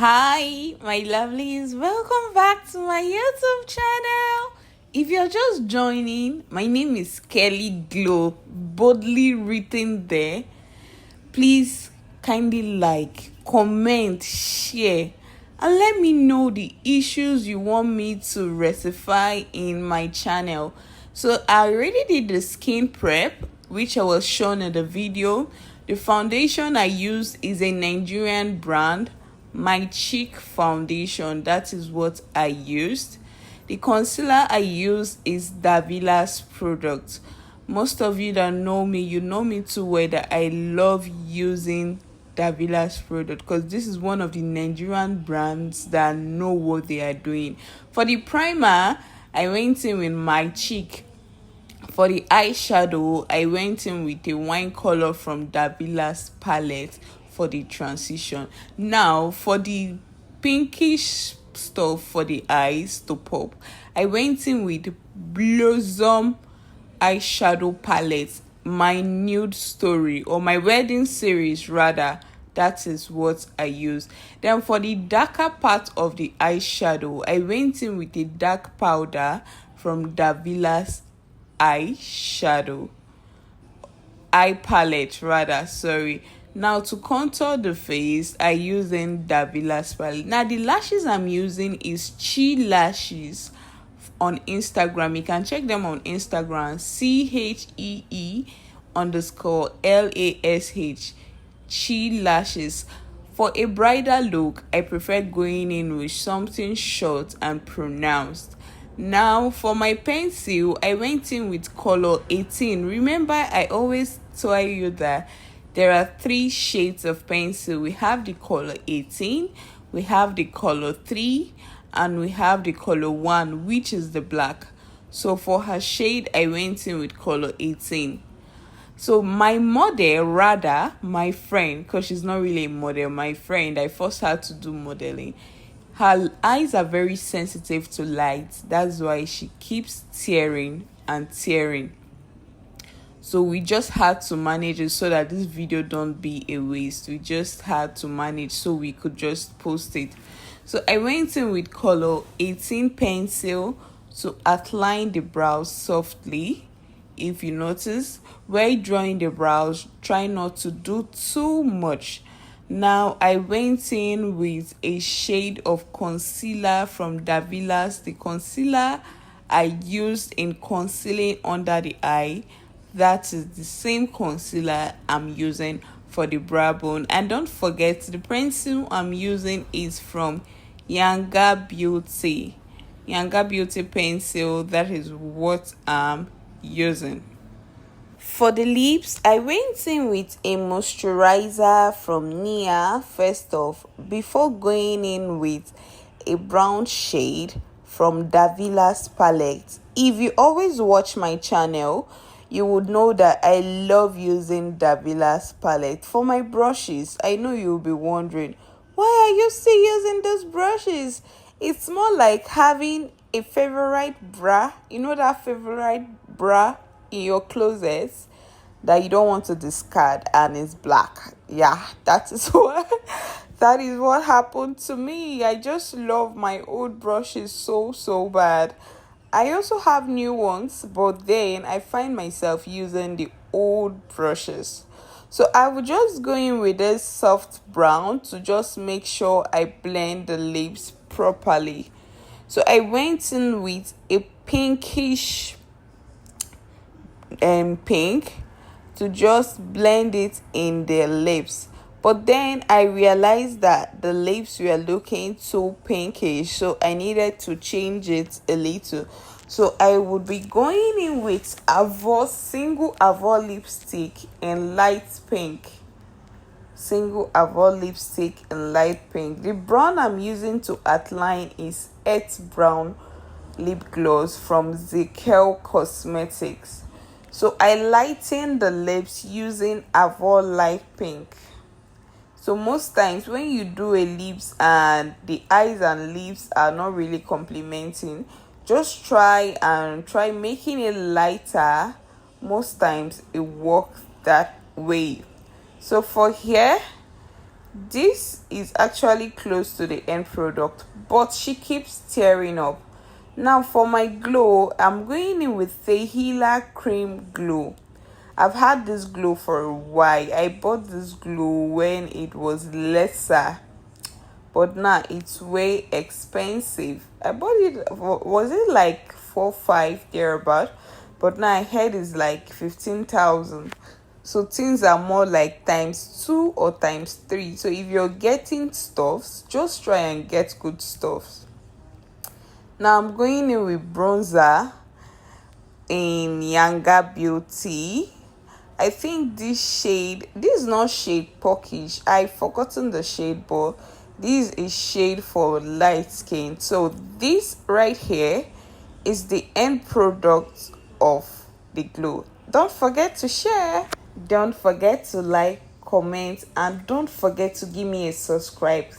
Hi, my lovelies. Welcome back to my YouTube channel. If you're just joining, my name is Kelly Glow, boldly written there. Please kindly like, comment, share, and let me know the issues you want me to rectify in my channel. So I already did the skin prep, which I was shown in the video. The foundation I use is a Nigerian brand, My Cheek Foundation. That is what I used. The concealer I use is Davila's product. Most of you that know me, you know me too well that I love using Davila's product because this is one of the Nigerian brands that know what they are doing. For the primer, I went in with My Cheek. For the eyeshadow, I went in with a wine color from Davila's palette for the transition. Now, for the pinkish stuff for the eyes to pop, I went in with Blossom eyeshadow palette, my nude story, or my wedding series rather. That is what I use. Then for the darker part of the eyeshadow, I went in with a dark powder from Davila's eye palette rather, sorry. Now to contour the face, I using Davila's palette. Now the lashes I'm using is Chi Lashes on Instagram. You can check them on Instagram, CHEE_LASH, Chi Lashes. For a bridal look, I prefer going in with something short and pronounced. Now for my pencil, I went in with color 18. Remember, I always tell you that there are 3 shades of pencil. We have the color 18, we have the color 3, and we have the color 1, which is the black. So for her shade, I went in with color 18. So my model, rather my friend, because she's not really a model, my friend, I forced her to do modeling. Her eyes are very sensitive to light. That's why she keeps tearing and tearing. So we just had to manage it so that this video don't be a waste. We just had to manage so we could just post it. So I went in with color 18 pencil to outline the brows softly. If you notice, while drawing the brows, try not to do too much. Now I went in with a shade of concealer from Davila's. The concealer I used in concealing under the eye, that is the same concealer I'm using for the brow bone. And don't forget, the pencil I'm using is from Younger Beauty pencil. That is what I'm using. For the lips, I went in with a moisturizer from Nia first off, before going in with a brown shade from Davila's palette. If you always watch my channel, you would know that I love using Davila's palette. For my brushes, I know you'll be wondering, why are you still using those brushes? It's more like having a favorite bra. You know that favorite bra in your closet that you don't want to discard and it's black. Yeah, that is what happened to me. I just love my old brushes so bad. I also have new ones, but then I find myself using the old brushes. So I will just go in with this soft brown to just make sure I blend the lips properly. So I went in with a pinkish pink to just blend it in the lips. But then I realized that the lips were looking too pinkish, so I needed to change it a little. So I would be going in with single Avon lipstick in light pink. The brown I'm using to outline is Earth Brown lip gloss from Zekel Cosmetics. So I lighten the lips using Avon light pink. So most times when you do a lips and the eyes and lips are not really complementing, just try making it lighter. Most times it works that way. So for here, This is actually close to the end product, but she keeps tearing up. Now for my glow, I'm going in with Fehila Cream Glow. I've had this glow for a while. I bought this glow when it was lesser, but now it's way expensive. I bought it, was it like 4 5 thereabout, but now I heard it's like 15,000. So things are more like times two or times three. So if you're getting stuffs, just try and get good stuffs. Now I'm going in with bronzer in Younger Beauty. I think this is not shade Pockish. I've forgotten the shade, but this is shade for light skin. So this right here is the end product of the glow. Don't forget to share. Don't forget to like, comment, and don't forget to give me a subscribe.